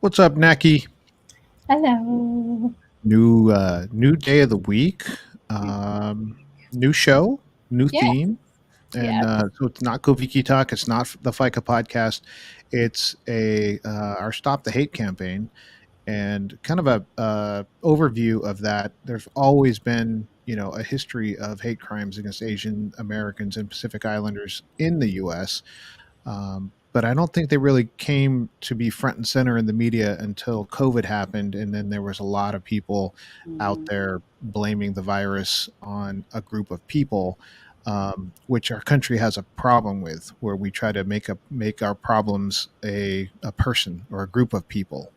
What's up, Naki? Hello. New day of the week, um, new show, new Yeah, theme, and yeah. so it's not Goviki Talk. It's not the FICA podcast. It's a our Stop the Hate campaign, and kind of a overview of that. There's always been a history of hate crimes against Asian Americans and Pacific Islanders in the U.S. But I don't think they really came to be front and center in the media until COVID happened. And then there was a lot of people out Mhm. there blaming the virus on a group of people, which our country has a problem with, where we try to make our problems a person or a group of people.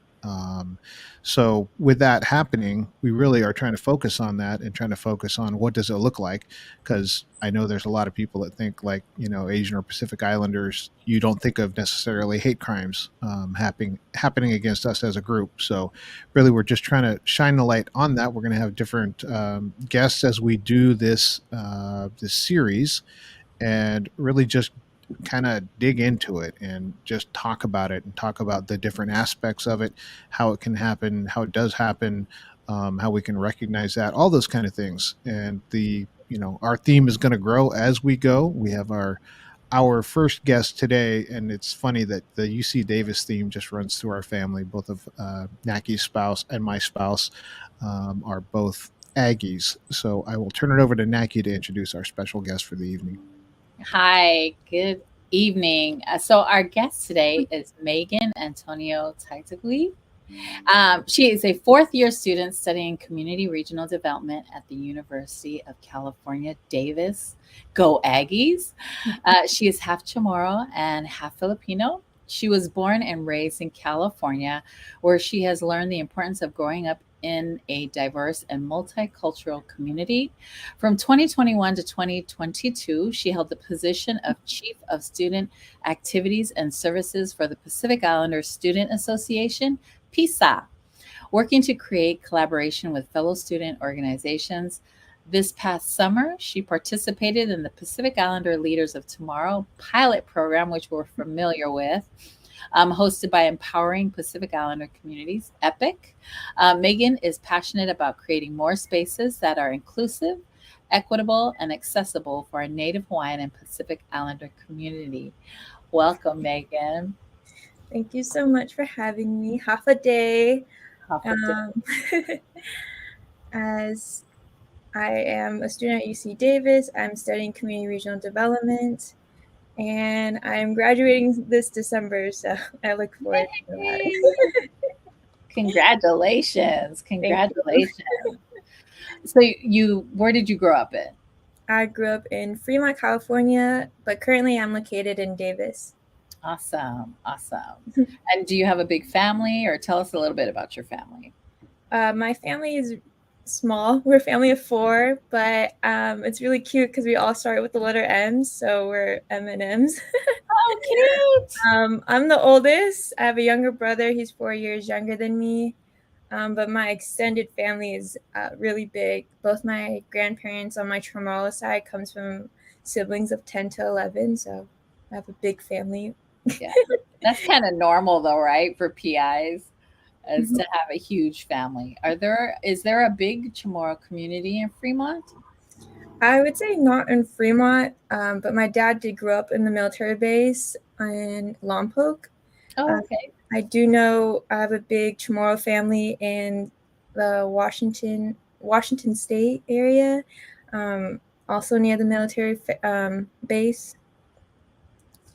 So with that happening, we really are trying to focus on that and trying to focus on what does it look like, because I know there's a lot of people that think, like, Asian or Pacific Islanders, you don't think of necessarily hate crimes happening against us as a group. So really, we're just trying to shine the light on that. We're going to have different guests as we do this series, and really just kind of dig into it and just talk about it and talk about the different aspects of it, how it can happen, how it does happen, how we can recognize that, all those kind of things. And our theme is going to grow as we go. We have our first guest today, and it's funny that the UC Davis theme just runs through our family. Both of Naki's spouse and my spouse are both Aggies. So I will turn it over to Naki to introduce our special guest for the evening. Hi, good evening. So our guest today is Megan Antonio Taitague. She is a fourth-year student studying community regional development at the University of California, Davis. Go Aggies! She is half Chamorro and half Filipino. She was born and raised in California, where she has learned the importance of growing up in a diverse and multicultural community. From 2021 to 2022, she held the position of Chief of Student Activities and Services for the Pacific Islanders Student Association, PISA, working to create collaboration with fellow student organizations. This past summer, she participated in the Pacific Islander Leaders of Tomorrow pilot program, which we're familiar with, hosted by Empowering Pacific Islander Communities, EPIC. Megan is passionate about creating more spaces that are inclusive, equitable, and accessible for our Native Hawaiian and Pacific Islander community. Welcome, Megan. Thank you so much for having me. Half a day. Half a day. Um, as I am a student at UC Davis, I'm studying community regional development, and I'm graduating this December, so I look forward to that. Congratulations. Thank you. Congratulations. So where did you grow up in? I grew up in Fremont, California, but currently I'm located in Davis. Awesome. Awesome. And do you have a big family, or tell us a little bit about your family? My family is small. We're a family of 4, but it's really cute because we all start with the letter M, so we're M&Ms. Oh, cute. I'm the oldest. I have a younger brother. He's 4 years younger than me. But my extended family is really big. Both my grandparents on my Chamorro side comes from siblings of 10 to 11, so I have a big family. Yeah. That's kind of normal though, right? For PIs, is to have a huge family. Is there a big Chamorro community in Fremont? I would say not in Fremont, but my dad did grow up in the military base in Lompoc. Oh, okay. I do know I have a big Chamorro family in the Washington State area, also near the military base.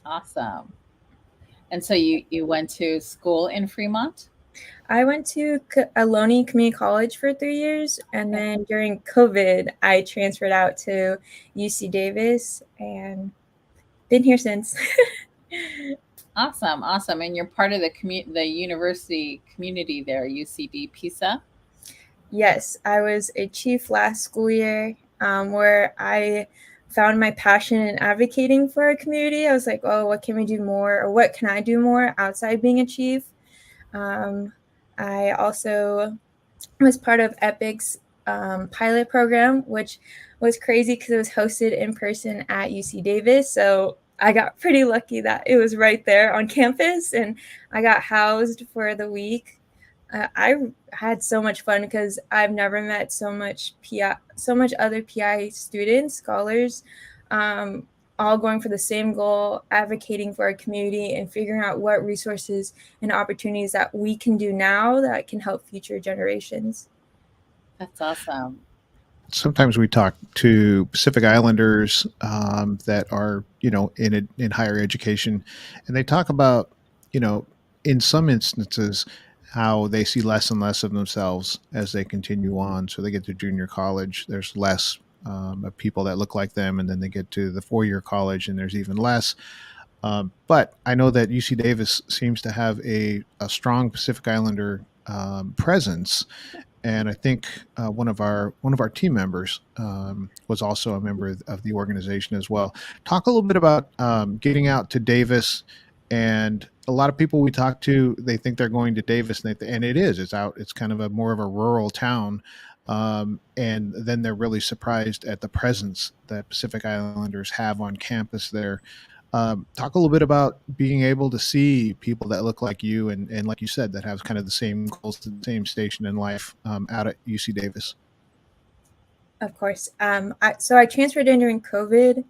Awesome. And so you went to school in Fremont? I went to Ohlone Community College for 3 years, and then during COVID, I transferred out to UC Davis and been here since. Awesome, awesome. And you're part of the university community there, UCD PISA? Yes, I was a chief last school year, where I found my passion in advocating for our community. I was like, oh, what can we do more, or what can I do more outside being a chief? I also was part of EPIC's pilot program, which was crazy because it was hosted in person at UC Davis. So I got pretty lucky that it was right there on campus, and I got housed for the week. I had so much fun because I've never met so much other PI students, scholars, um, all going for the same goal, advocating for our community and figuring out what resources and opportunities that we can do now that can help future generations. That's awesome. Sometimes we talk to Pacific Islanders that are, in higher education, and they talk about, in some instances, how they see less and less of themselves as they continue on. So they get to junior college, there's less of people that look like them, and then they get to the 4-year college, and there's even less. But I know that UC Davis seems to have a strong Pacific Islander presence, and I think one of our team members was also a member of the organization as well. Talk a little bit about getting out to Davis, and a lot of people we talk to, they think they're going to Davis, and it is. It's out. It's kind of a more of a rural town, and then they're really surprised at the presence that Pacific Islanders have on campus there. Talk a little bit about being able to see people that look like you, and like you said, that have kind of the same goals, the same station in life out at UC Davis. Of course. So I transferred in during COVID,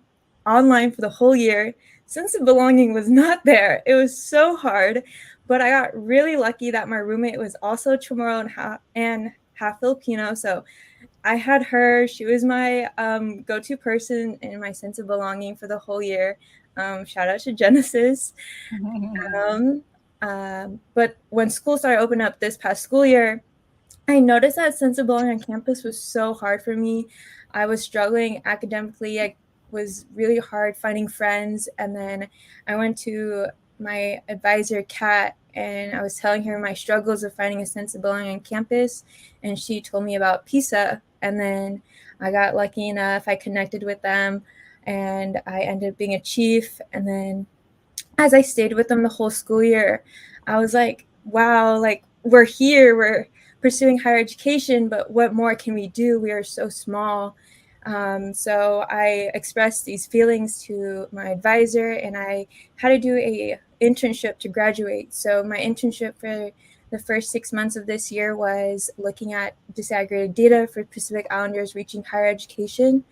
online for the whole year. Sense of belonging was not there. It was so hard, but I got really lucky that my roommate was also Chamorro and half Filipino. So I had her. She was my go-to person and my sense of belonging for the whole year. Shout out to Genesis. But when school started opening up this past school year, I noticed that sense of belonging on campus was so hard for me. I was struggling academically. It was really hard finding friends. And then I went to my advisor, Kat, and I was telling her my struggles of finding a sense of belonging on campus. And she told me about PISA. And then I got lucky enough. I connected with them, and I ended up being a chief. And then as I stayed with them the whole school year, I was like, wow, like we're here, we're pursuing higher education, but what more can we do? We are so small. So I expressed these feelings to my advisor, and I had to do a internship to graduate. So my internship for the first 6 months of this year was looking at disaggregated data for Pacific Islanders reaching higher education,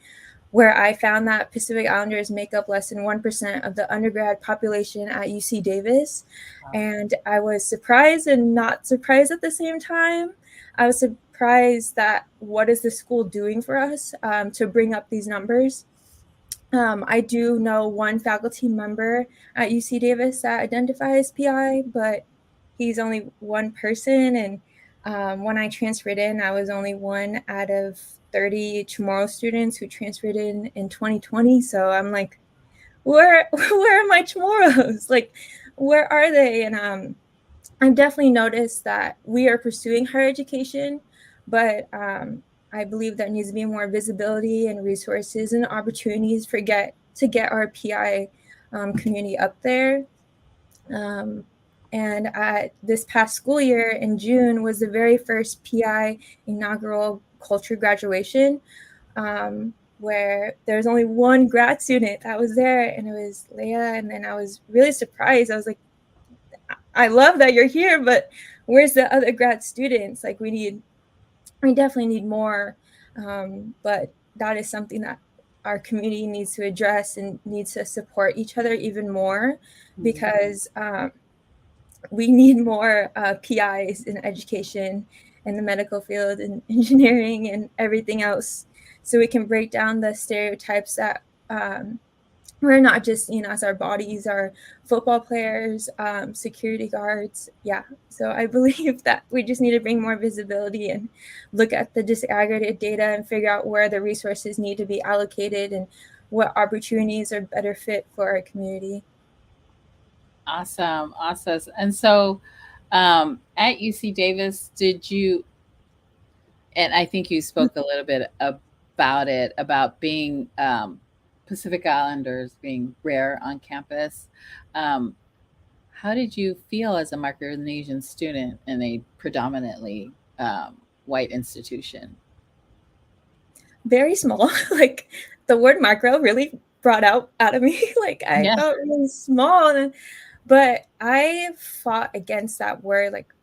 where I found that Pacific Islanders make up less than 1% of the undergrad population at UC Davis. And I was surprised and not surprised at the same time. I was surprised that what is the school doing for us to bring up these numbers. I do know one faculty member at UC Davis that identifies PI, but he's only one person. And when I transferred in, I was only one out of 30 Chamorro students who transferred in 2020. So I'm like, where are my Chamorros? Like, where are they? And I've definitely noticed that we are pursuing higher education, but I believe there needs to be more visibility and resources and opportunities to get our PI community up there. And this past school year in June was the very first PI inaugural culture graduation, where there's only one grad student that was there, and it was Leah. And then I was really surprised. I was like, I love that you're here, but where's the other grad students? Like, we definitely need more. But that is something that our community needs to address and needs to support each other even more, because we need more PIs in education and the medical field and engineering and everything else, so we can break down the stereotypes that we're not just as our bodies, our football players, security guards. Yeah. So I believe that we just need to bring more visibility and look at the disaggregated data and figure out where the resources need to be allocated and what opportunities are better fit for our community. Awesome. And so at UC Davis, and I think you spoke a little bit about being Pacific Islanders being rare on campus. How did you feel as a Micronesian student in a predominantly white institution? Very small. Like, the word micro really brought out of me. Like I Yeah. felt really small, but I fought against that word, like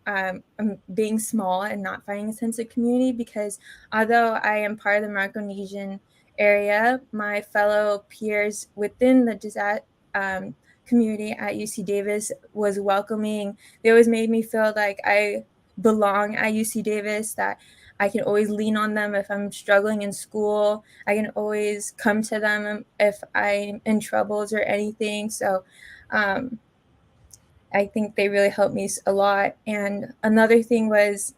being small and not finding a sense of community, because although I am part of the Micronesian area, my fellow peers within the community at UC Davis was welcoming. They always made me feel like I belong at UC Davis, that I can always lean on them if I'm struggling in school. I can always come to them if I'm in troubles or anything. So I think they really helped me a lot. And another thing was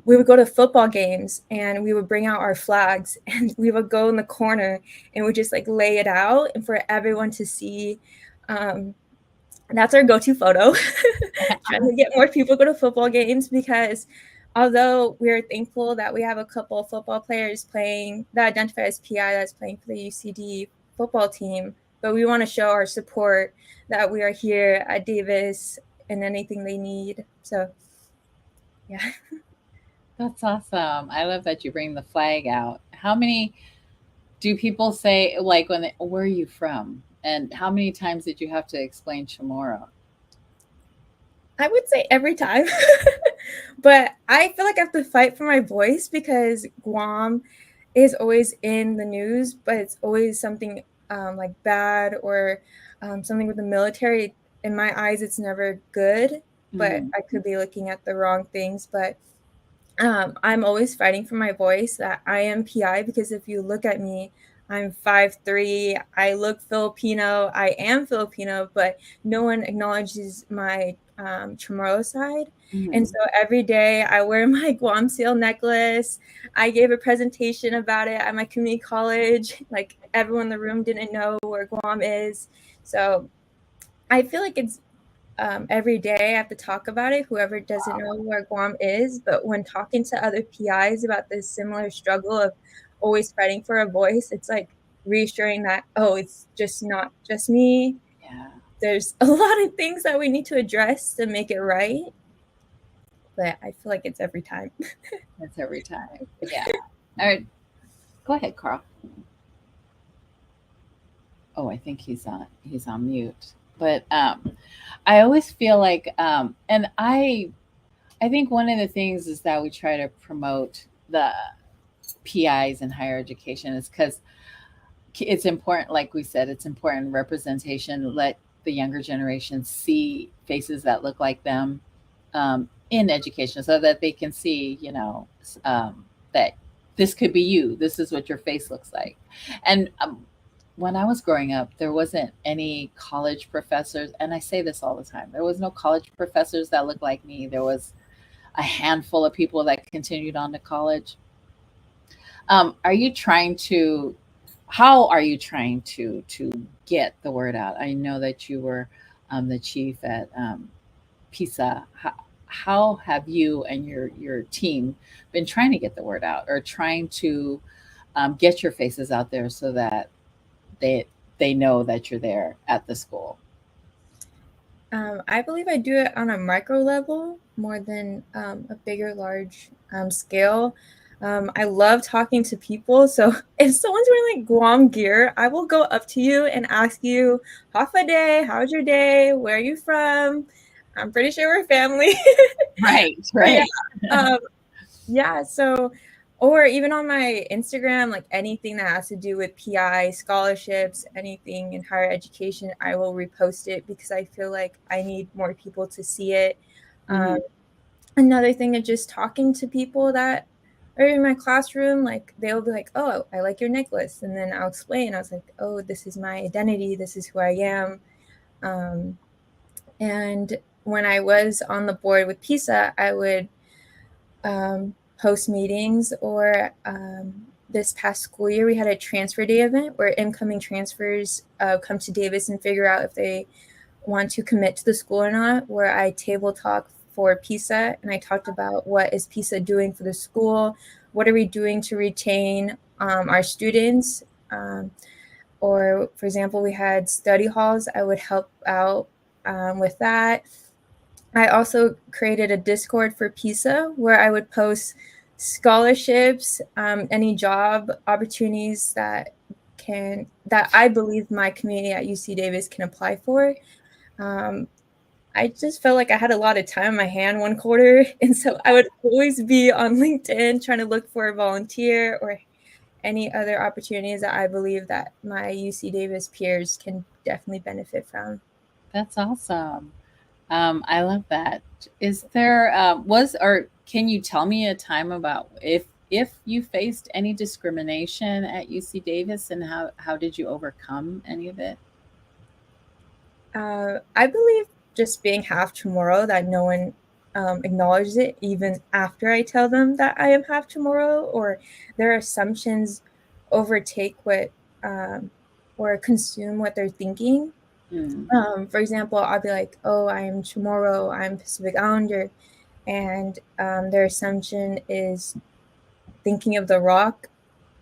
we would go to football games and we would bring out our flags and we would go in the corner and we just like lay it out and for everyone to see. That's our go-to photo. Trying to get more people to go to football games, because although we're thankful that we have a couple of football players playing that identify as PI that's playing for the UCD football team, but we want to show our support that we are here at Davis and anything they need. So, yeah. That's awesome. I love that you bring the flag out. How many do people say, like, where are you from? And how many times did you have to explain Chamorro? I would say every time. But I feel like I have to fight for my voice because Guam is always in the news, but it's always something like bad or something with the military. In my eyes, it's never good, but I could be looking at the wrong things. But I'm always fighting for my voice that I am PI, because if you look at me, I'm 5'3". I look Filipino. I am Filipino, but no one acknowledges my Chamorro side. And so every day I wear my Guam seal necklace. I gave a presentation about it at my community college. Like everyone in the room didn't know where Guam is. So I feel like it's every day I have to talk about it, whoever doesn't know where Guam is. But when talking to other PIs about this similar struggle of always fighting for a voice, it's like reassuring that, oh, it's just not just me. Yeah. There's a lot of things that we need to address to make it right. But I feel like it's every time. It's every time. Yeah. All right. Go ahead, Carl. Oh, I think he's on mute. But I always feel like and I think one of the things is that we try to promote the PIs in higher education is because it's important, like we said, it's important representation. Let the younger generation see faces that look like them in education so that they can see, that this could be you. This is what your face looks like. And when I was growing up, there wasn't any college professors. And I say this all the time, there was no college professors that looked like me. There was a handful of people that continued on to college. Are you trying to how are you trying to get the word out? I know that you were the chief at PISA. How have you and your team been trying to get the word out, or trying to get your faces out there so that they they know that you're there at the school? I believe I do it on a micro level more than a bigger, large scale. I love talking to people. So if someone's wearing like Guam gear, I will go up to you and ask you, Hafa day, how's your day? Where are you from? I'm pretty sure we're family. Right, Yeah. right. Yeah. So, or even on my Instagram, like anything that has to do with PI scholarships, anything in higher education, I will repost it because I feel like I need more people to see it. Mhm. Another thing is just talking to people that are in my classroom, like they'll be like, oh, I like your necklace. And then I'll explain. I was like, oh, this is my identity. This is who I am. Um, and when I was on the board with PISA, I would host meetings, or this past school year, we had a transfer day event where incoming transfers come to Davis and figure out if they want to commit to the school or not, where I table talk for PISA, and I talked about what is PISA doing for the school, what are we doing to retain our students, or for example, we had study halls. I would help out with that. I also created a Discord for PISA where I would post scholarships, any job opportunities that that I believe my community at UC Davis can apply for. I just felt like I had a lot of time on my hand one quarter, and so I would always be on LinkedIn trying to look for a volunteer or any other opportunities that I believe that my UC Davis peers can definitely benefit from. That's awesome. I love that. Is there or can you tell me a time about if you faced any discrimination at UC Davis, and how did you overcome any of it? I believe just being half tomorrow, that no one acknowledges it even after I tell them that I am half tomorrow, or their assumptions overtake what or consume what they're thinking. For example, I'll be like, oh, I am tomorrow, I'm Pacific Islander, and their assumption is thinking of The Rock.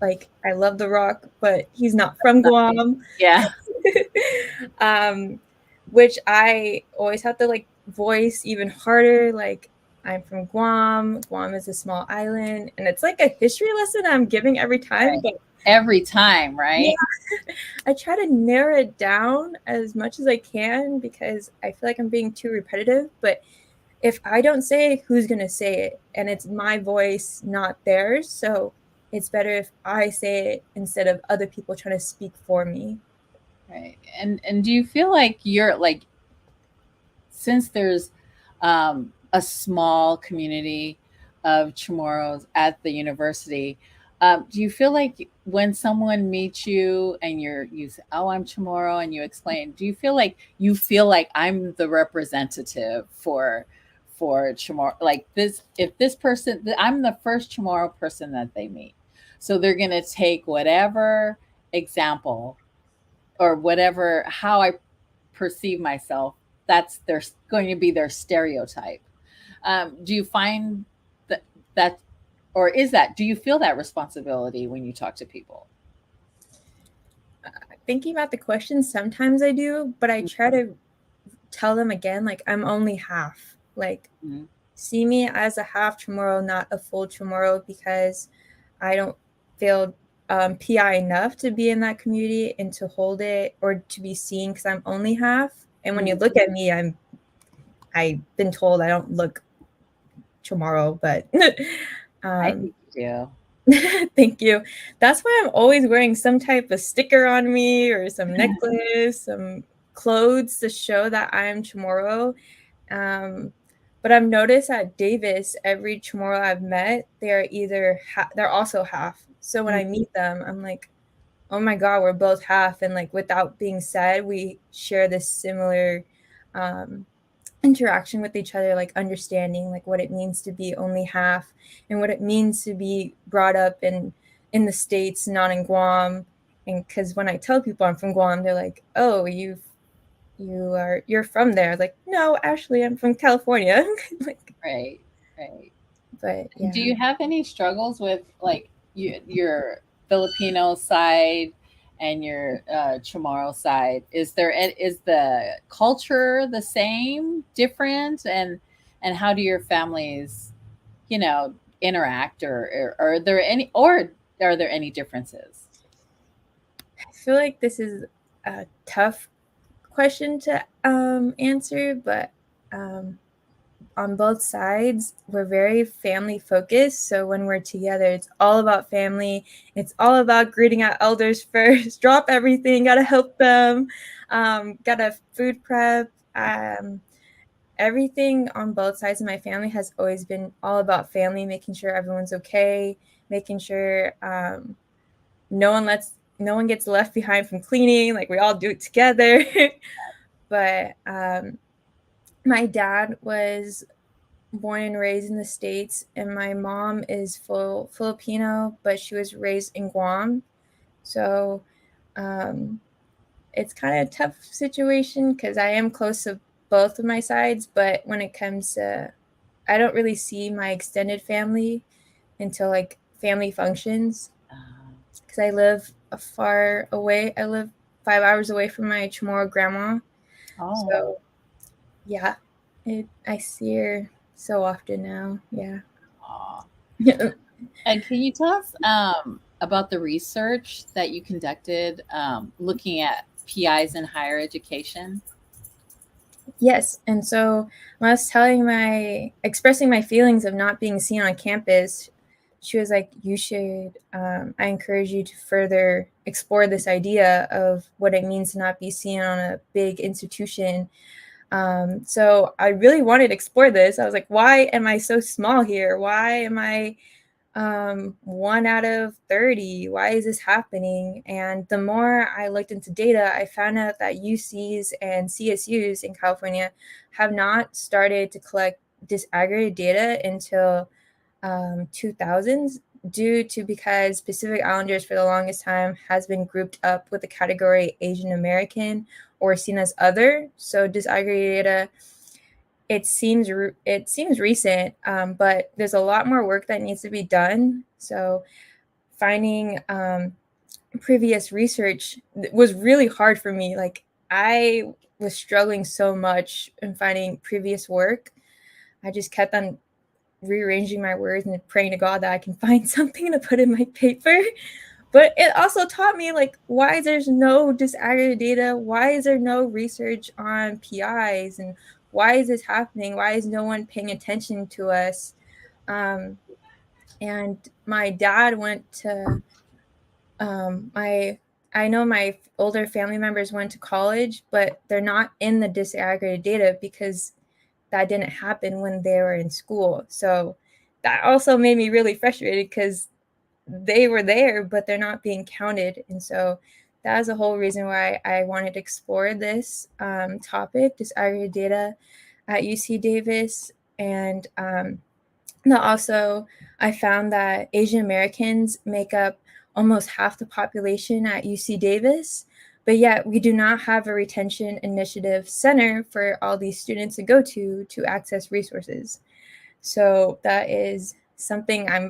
Like, I love The Rock, but he's not from Guam. Yeah. Which I always have to like voice even harder. Like, I'm from Guam. Guam is a small island, and it's like a history lesson I'm giving every time. Right. But Every time, right? yeah, I try to narrow it down as much as I can because I feel like I'm being too repetitive. But if I don't say it, who's gonna say it? And it's my voice, not theirs. So it's better if I say it instead of other people trying to speak for me. Right. And do you feel like you're like, since there's a small community of Chamorros at the university, do you feel like when someone meets you and you say, "Oh, I'm Chamorro," and you explain, do you feel like I'm the representative for Chamorro? Like this, if this person, I'm the first Chamorro person that they meet, so they're gonna take whatever example or whatever how I perceive myself, that's their going to be their stereotype. Do you find that, or is that, do you feel that responsibility when you talk to people? Thinking about the question, sometimes I do, but I try to tell them again, like, I'm only half. Like, see me as a half Chamorro, not a full Chamorro, because I don't feel PI enough to be in that community and to hold it or to be seen because I'm only half. And when you look at me, I've been told I don't look Chamorro, but I think you do. thank you. That's why I'm always wearing some type of sticker on me or some necklace, some clothes to show that I'm Chamorro. But I've noticed at Davis, every Chamorro I've met, they're either they're also half. So when I meet them, I'm like, oh my God, we're both half. And like, without being said, we share this similar interaction with each other, like understanding like what it means to be only half and what it means to be brought up in the States, not in Guam. And because when I tell people I'm from Guam, they're like, oh, you're from there. Like, no, actually I'm from California. Like, Right. but yeah. Do you have any struggles with like your Filipino side and your Chamorro side? Is the culture the same, different, and how do your families, interact, or are there any differences? I feel like this is a tough question to answer, but on both sides, we're very family focused. So when we're together, it's all about family. It's all about greeting our elders first, drop everything, got to help them, got to food prep. Everything on both sides of my family has always been all about family, making sure everyone's okay, making sure no one gets left behind from cleaning. Like, we all do it together. But my dad was born and raised in the States, and my mom is full Filipino, but she was raised in Guam. So it's kind of a tough situation because I am close to both of my sides, but when it comes to, I don't really see my extended family until like family functions because I live far away. I live 5 hours away from my Chamorro grandma. Oh. So yeah, I see her so often now. Yeah. And can you tell us about the research that you conducted looking at PIs in higher education? Yes. And so when I was expressing my feelings of not being seen on campus, she was like, you should, I encourage you to further explore this idea of what it means to not be seen on a big institution. So I really wanted to explore this. I was like, why am I so small here? Why am I 1 out of 30? Why is this happening? And the more I looked into data, I found out that UCs and CSUs in California have not started to collect disaggregated data until 2000s, due to because Pacific Islanders for the longest time has been grouped up with the category Asian American or seen as other. So disaggregated data, it seems recent, but there's a lot more work that needs to be done. So finding previous research was really hard for me. Like, I was struggling so much in finding previous work. I just kept on rearranging my words and praying to God that I can find something to put in my paper. But it also taught me, like, why there's no disaggregated data? Why is there no research on PIs? And why is this happening? Why is no one paying attention to us? And my dad went to I know my older family members went to college, but they're not in the disaggregated data because that didn't happen when they were in school. So that also made me really frustrated because they were there, but they're not being counted. And so that is the whole reason why I wanted to explore this topic, disaggregated data at UC Davis. And also, I found that Asian Americans make up almost half the population at UC Davis, but yet we do not have a retention initiative center for all these students to go to access resources. So that is something I'm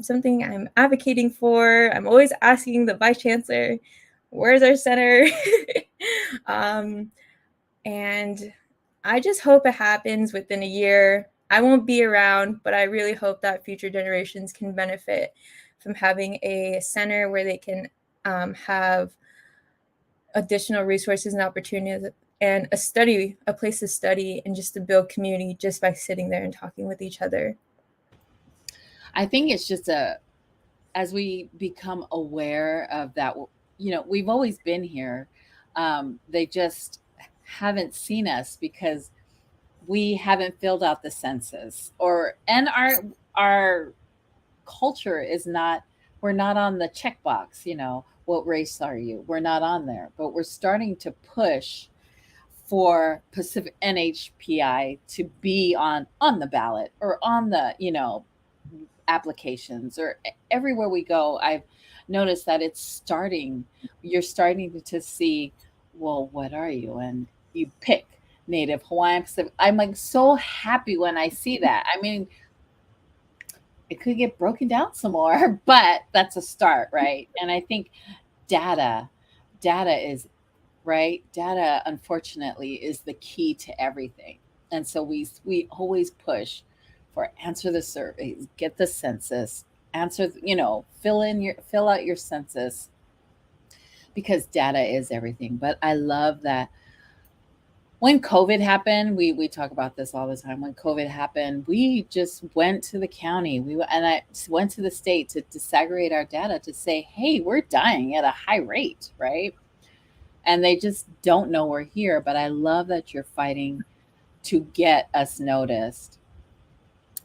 something I'm advocating for. I'm always asking the vice chancellor, where's our center? And I just hope it happens within a year. I won't be around, but I really hope that future generations can benefit from having a center where they can have additional resources and opportunities and a place to study and just to build community just by sitting there and talking with each other. I think it's just as we become aware of that, we've always been here. They just haven't seen us because we haven't filled out the census, and our culture is not, we're not on the checkbox, what race are you? We're not on there, but we're starting to push for Pacific NHPI to be on the ballot or on the, applications, or everywhere we go. I've noticed that you're starting to see, well, what are you? And you pick Native Hawaiian Pacific. I'm like so happy when I see that. I mean, it could get broken down some more, but that's a start, right? And I think data is right. Data, unfortunately, is the key to everything. And so we always push for answer the surveys, get the census, answer, fill out your census, because data is everything. But I love that when COVID happened, we talk about this all the time. When COVID happened, we just went to the county. And I went to the state to disaggregate our data to say, hey, we're dying at a high rate, right? And they just don't know we're here. But I love that you're fighting to get us noticed.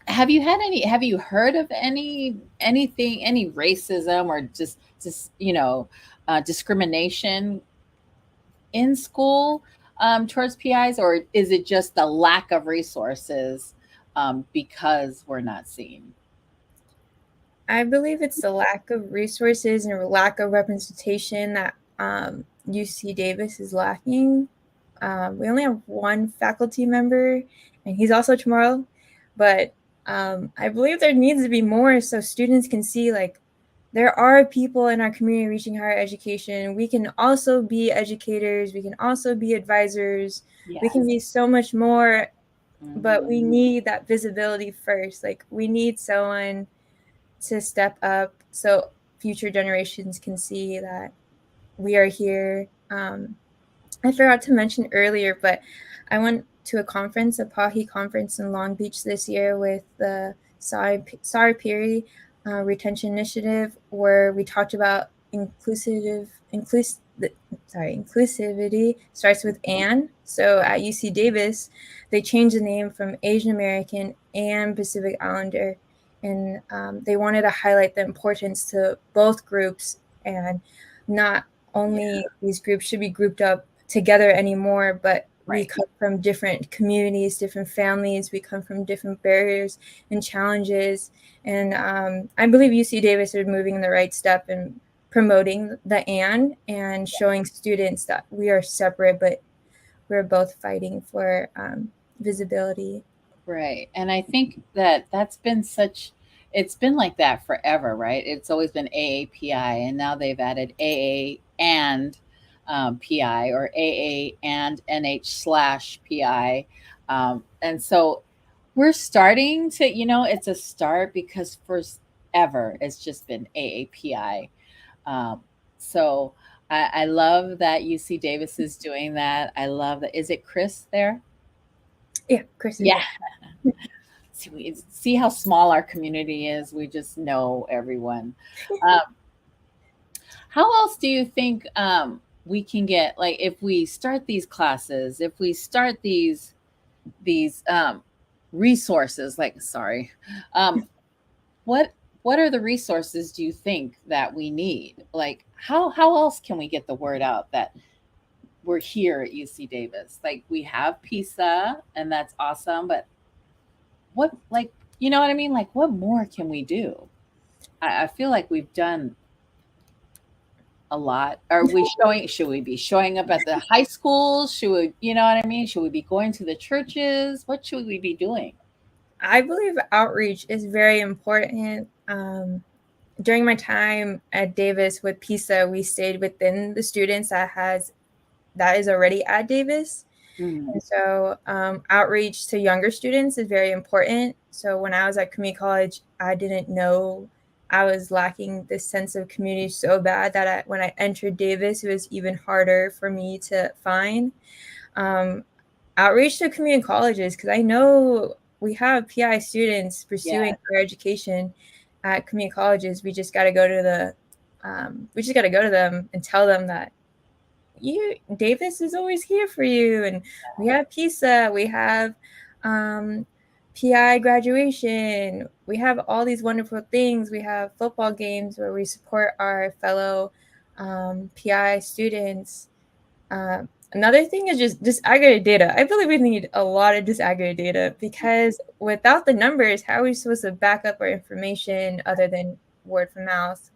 Have you heard of any racism or just discrimination in school towards PIs, or is it just the lack of resources because we're not seen? I believe it's the lack of resources and lack of representation that UC Davis is lacking. We only have one faculty member, and he's also tomorrow. But I believe there needs to be more so students can see, like, there are people in our community reaching higher education. We can also be educators. We can also be advisors. Yes. We can be so much more, but we Mhm. need that visibility first. Like, we need someone to step up. So future generations can see that we are here. I forgot to mention earlier, but I went to a conference, a PAHI conference in Long Beach this year with the Saripiri Retention Initiative, where we talked about inclusivity starts with "and." So at UC Davis, they changed the name from Asian American and Pacific Islander, and they wanted to highlight the importance to both groups, and not only these groups should be grouped up together anymore, but we come from different communities, different families. We come from different barriers and challenges. And I believe UC Davis is moving in the right step in promoting the and showing students that we are separate, but we're both fighting for visibility. Right. And I think that that's been it's been like that forever, right? It's always been AAPI, and now they've added AA and PI, or AA and NH/PI. And so we're starting to, it's a start, because forever it's just been AAPI. So I love that UC Davis is doing that. I love that. Is it Chris there? Yeah, Chris. Yeah. See how small our community is. We just know everyone. How else do you think we can get, like, if we start these classes, if we start these resources, like, sorry, what are the resources do you think that we need? Like, how else can we get the word out that we're here at UC Davis? Like, we have PISA, and that's awesome, but what, like, you know what I mean? Like, what more can we do? I feel like we've done a lot. Should we be showing up at the high schools? Should we, you know what I mean? Should we be going to the churches? What should we be doing? I believe outreach is very important. During my time at Davis with PISA, we stayed within the students that is already at Davis. And so outreach to younger students is very important. So when I was at community college, I didn't know I was lacking this sense of community so bad that when I entered Davis, it was even harder for me to find outreach to community colleges, because I know we have PI students pursuing higher education at community colleges. We just got to go to them and tell them that Davis is always here for you, and we have PISA, we have PI graduation, we have all these wonderful things. We have football games where we support our fellow PI students. Another thing is just disaggregated data. I believe we need a lot of disaggregated data, because without the numbers, how are we supposed to back up our information other than word of mouth?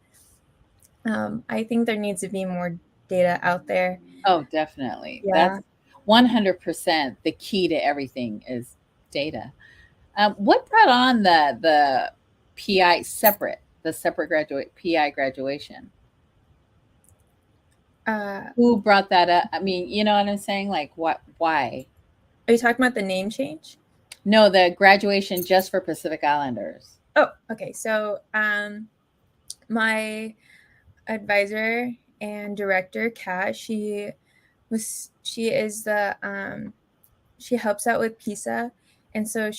I think there needs to be more data out there. Oh, definitely. Yeah. That's 100% the key to everything is data. What brought on the PI separate PI graduation? Who brought that up? I mean, you know what I'm saying? Like, what? Why? Are you talking about the name change? No, the graduation just for Pacific Islanders. Oh, okay. So, my advisor and director, Kat, she helps out with PISA, and so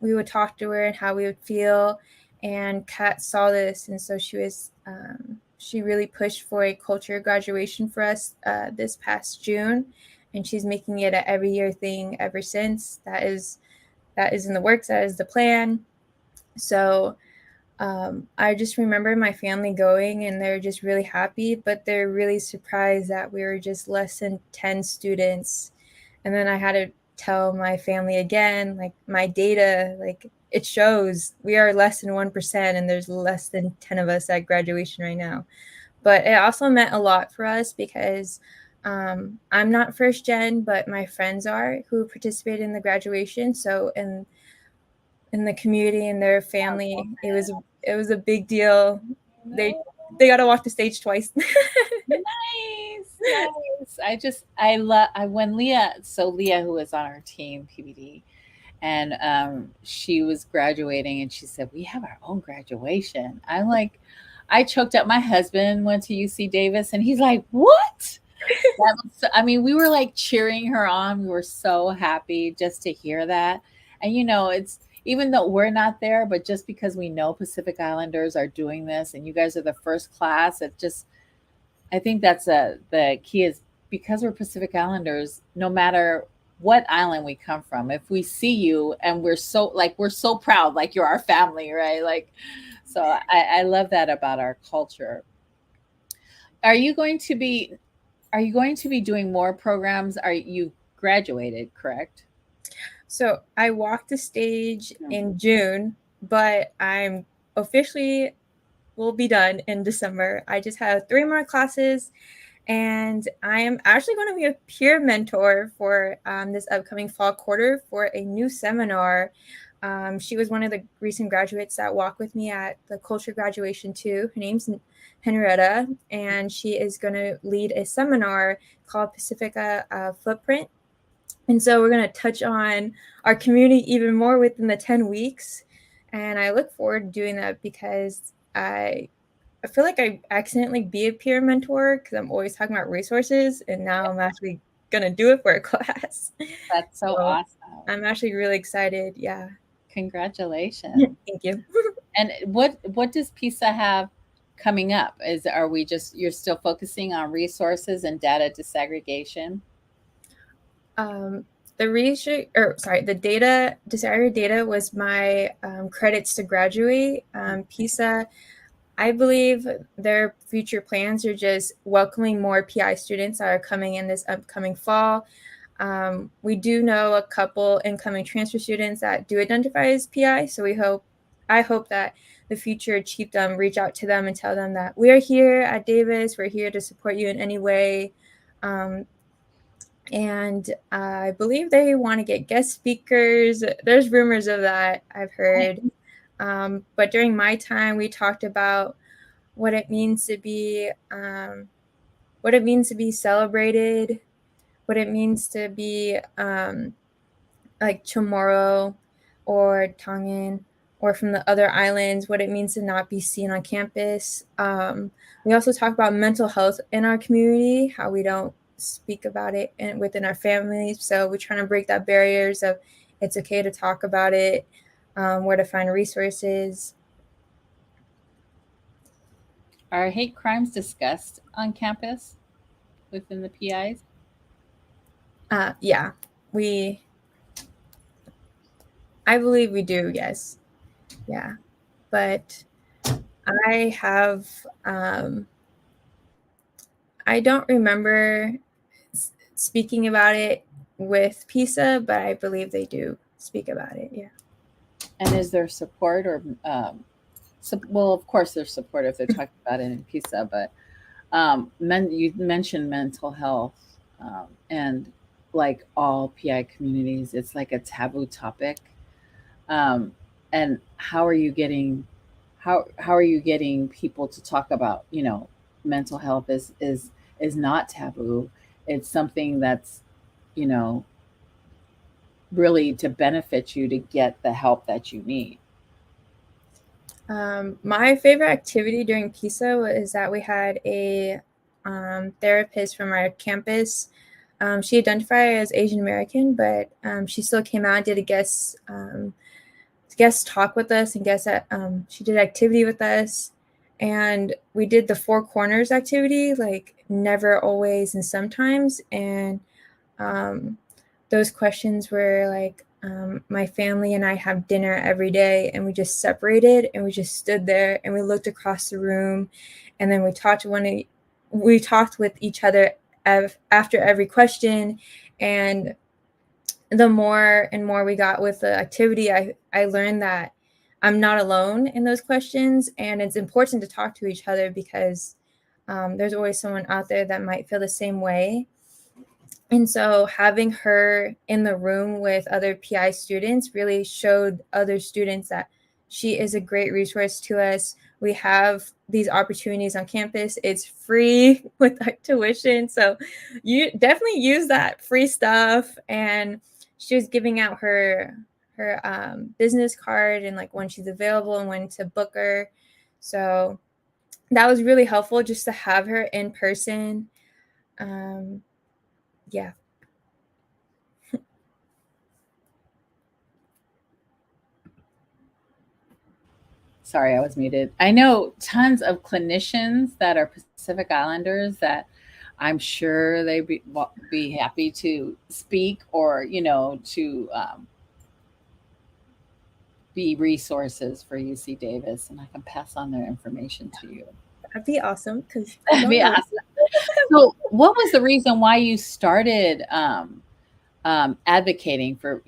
we would talk to her and how we would feel, and Kat saw this, and so she really pushed for a culture graduation for us this past June, and she's making it an every year thing ever since. That is in the works. That is the plan. So I just remember my family going, and they're just really happy, but they're really surprised that we were just less than 10 students. And then I had to tell my family again, like, my data, like, it shows we are less than 1%, and there's less than 10 of us at graduation right now. But it also meant a lot for us, because I'm not first gen, but my friends are, who participated in the graduation. So in the community and their family, it was a big deal. They got to walk the stage twice. Nice. I love when Leah, who is on our team, PBD, and she was graduating, and she said, "We have our own graduation." I'm like, I choked up. My husband went to UC Davis, and he's like, "What?" I mean, we were like cheering her on. We were so happy just to hear that. And it's even though we're not there, but just because we know Pacific Islanders are doing this, and you guys are the first class, it just I think that's the key is because we're Pacific Islanders, no matter what island we come from, if we see you and we're so proud, like you're our family, right? Like, so I love that about our culture. Are you going to be are you going to be doing more programs? Are you graduated, correct? So I walked the stage No. in June, but I'm officially will be done in December. I just have 3 more classes, and I am actually going to be a peer mentor for this upcoming fall quarter for a new seminar. She was one of the recent graduates that walked with me at the culture graduation too. Her name's Henrietta, and she is going to lead a seminar called Pacifica Footprint. And so we're going to touch on our community even more within the 10 weeks. And I look forward to doing that because I feel like I accidentally be a peer mentor because I'm always talking about resources, and now I'm actually going to do it for a class. That's so So awesome. I'm actually really excited. Yeah. Congratulations. Thank you. And what does PISA have coming up? Are we just you're still focusing on resources and data disaggregation? The data, disaggregated data was my credits to graduate. PISA, I believe their future plans are just welcoming more PI students that are coming in this upcoming fall. We do know a couple incoming transfer students that do identify as PI, so I hope that the future chiefdom reach out to them and tell them that we are here at Davis, we're here to support you in any way. And I believe they want to get guest speakers. There's rumors of that, I've heard. But during my time, we talked about what it means to be celebrated, what it means to be like Chamorro or Tongan or from the other islands, what it means to not be seen on campus. We also talk about mental health in our community, how we don't speak about it within our families. So we're trying to break that barriers of it's okay to talk about it, where to find resources. Are hate crimes discussed on campus within the PIs? Yeah, I believe we do, yes. Yeah. But I have, I don't remember speaking about it with PISA, but I believe they do speak about it. Yeah. And is there support or well, of course there's support if they're talking about it in PISA, but you mentioned mental health, and like all PI communities, it's like a taboo topic. And how are you getting people to talk about mental health is not taboo. It's something that's you know really to benefit you to get the help that you need. My favorite activity during PISA was that we had a therapist from our campus. She identified as Asian American, but she still came out and did a guest talk with us and she did activity with us. And we did the 4 corners activity, like never, always, and sometimes. And those questions were like, my family and I have dinner every day, and we just separated and we just stood there and we looked across the room, and then we talked with each other after every question. And the more and more we got with the activity, I learned that I'm not alone in those questions, and it's important to talk to each other because there's always someone out there that might feel the same way. And so having her in the room with other PI students really showed other students that she is a great resource to us. We have these opportunities on campus. It's free with our tuition. So you definitely use that free stuff. And she was giving out her business card and like when she's available and when to book her. So that was really helpful just to have her in person. Yeah. Sorry, I was muted. I know tons of clinicians that are Pacific Islanders that I'm sure they'd be happy to speak or, to be resources for UC Davis, and I can pass on their information to you. That'd be awesome because I That'd don't be know. awesome. So, what was the reason why you started advocating for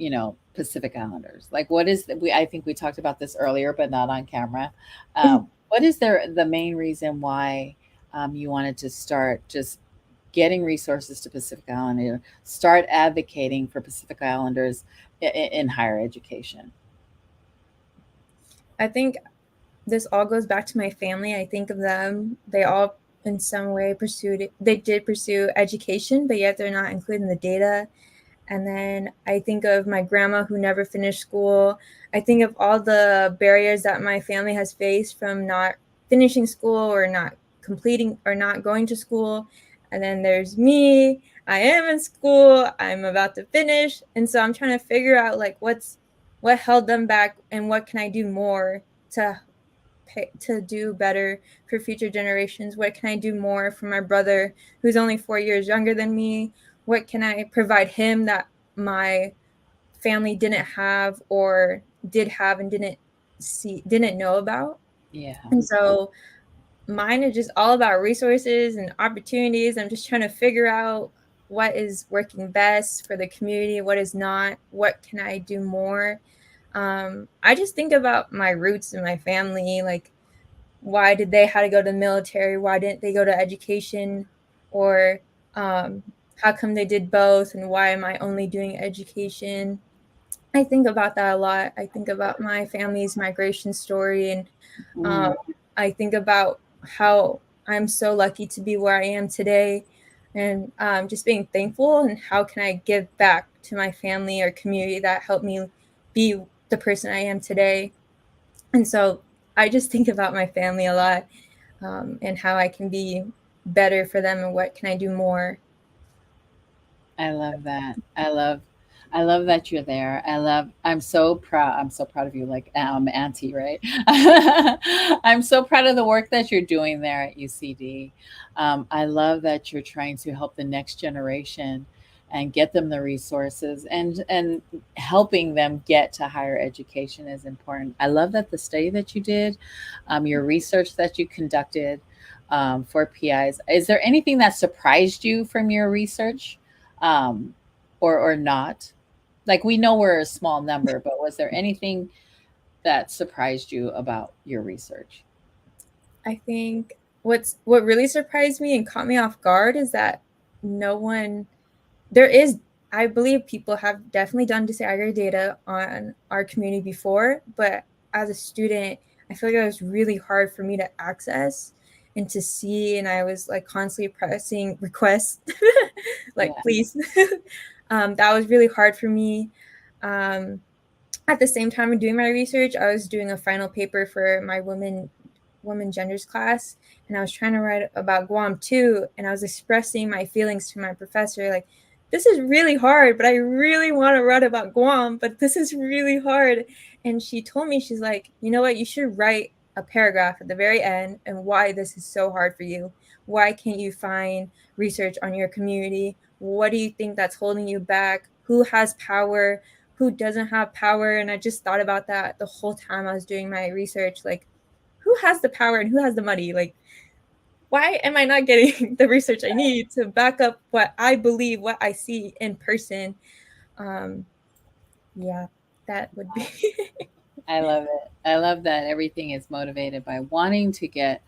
Pacific Islanders? Like, what is I think we talked about this earlier, but not on camera. What is the main reason why you wanted to start just getting resources to Pacific Islanders, start advocating for Pacific Islanders in higher education? I think this all goes back to my family. I think of them. They all in some way pursued it. They did pursue education, but yet they're not included in the data. And then I think of my grandma who never finished school. I think of all the barriers that my family has faced from not finishing school or not completing or not going to school. And then there's me. I am in school. I'm about to finish. And so I'm trying to figure out like what held them back and what can I do more to do better for future generations? What can I do more for my brother who's only 4 years younger than me? What can I provide him that my family didn't have or did have and didn't know about? Yeah. And so mine is just all about resources and opportunities. I'm just trying to figure out what is working best for the community, what is not, what can I do more. I just think about my roots and my family, like why did they have to go to the military? Why didn't they go to education? Or how come they did both? And why am I only doing education? I think about that a lot. I think about my family's migration story, and Mm. I think about how I'm so lucky to be where I am today, and just being thankful. And how can I give back to my family or community that helped me be the person I am today? And so I just think about my family a lot, and how I can be better for them and what can I do more. I love that. I love that you're there. I'm so proud. I'm so proud of you. Like, auntie, right? I'm so proud of the work that you're doing there at UCD. I love that you're trying to help the next generation and get them the resources, and helping them get to higher education is important. I love that the study that you did, your research that you conducted, for PIs. Is there anything that surprised you from your research? um, or not? Like, we know we're a small number, but was there anything that surprised you about your research? I think what really surprised me and caught me off guard is that no one there is I believe people have definitely done disaggregated data on our community before, but as a student, I feel like it was really hard for me to access and to see, and I was like constantly pressing requests, like Yeah. please. That was really hard for me. Um, at the same time of doing my research, I was doing a final paper for my women genders class, and I was trying to write about Guam too, and I was expressing my feelings to my professor like, this is really hard, but I really want to write about Guam, but this is really hard. And she told me, she's like, you know what, you should write a paragraph at the very end and why this is so hard for you. Why can't you find research on your community? What do you think that's holding you back? Who has power? Who doesn't have power? And I just thought about that the whole time I was doing my research. Like, who has the power and who has the money? Like, why am I not getting the research I need to back up what I believe, what I see in person? Um, yeah, that would be. I love it. I love that everything is motivated by wanting to get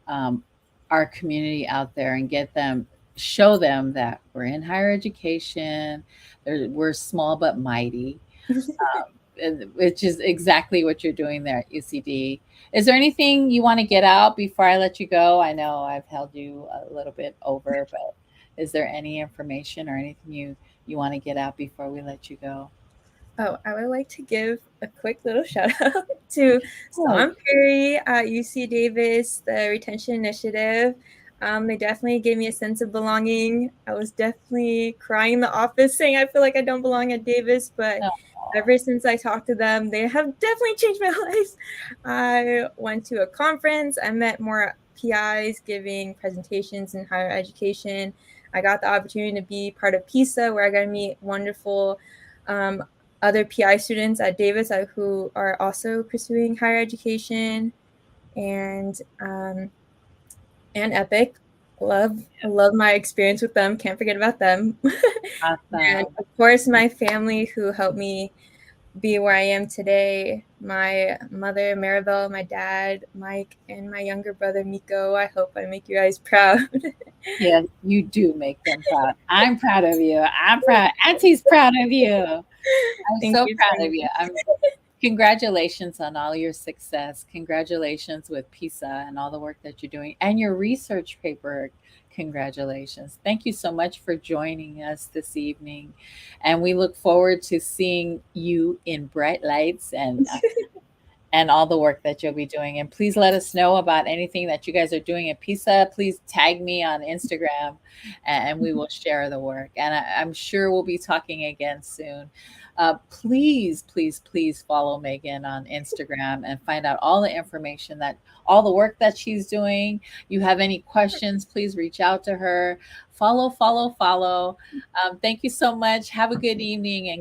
um, our community out there and get them, show them that we're in higher education. We're small but mighty, which is exactly what you're doing there at UCD. Is there anything you want to get out before I let you go? I know I've held you a little bit over, but is there any information or anything you want to get out before we let you go? Oh, I would like to give a quick little shout out to Good. Sam Perry at UC Davis, the Retention Initiative. They definitely gave me a sense of belonging. I was definitely crying in the office saying I feel like I don't belong at Davis, but Aw. ever since I talked to them, they have definitely changed my life. I went to a conference. I met more PIs giving presentations in higher education. I got the opportunity to be part of PISA, where I got to meet wonderful um, other PI students at Davis who are also pursuing higher education, and Epic. Love my experience with them. Can't forget about them. And Awesome. of course, my family who helped me be where I am today. My mother, Maribel, my dad, Mike, and my younger brother, Miko. I hope I make you guys proud. Yes, you do make them proud. I'm proud of you. I'm proud. Auntie's proud of you. I'm Thank so you so proud of you. much. Congratulations on all your success. Congratulations with PISA and all the work that you're doing and your research paper. Congratulations. Thank you so much for joining us this evening. And we look forward to seeing you in bright lights and all the work that you'll be doing. And please let us know about anything that you guys are doing at PISA. Please tag me on Instagram and we will share the work. And I'm sure we'll be talking again soon. Please, please, please follow Megan on Instagram and find out all the information that all the work that she's doing. You have any questions, please reach out to her. Follow, follow, follow. Thank you so much. Have a good evening and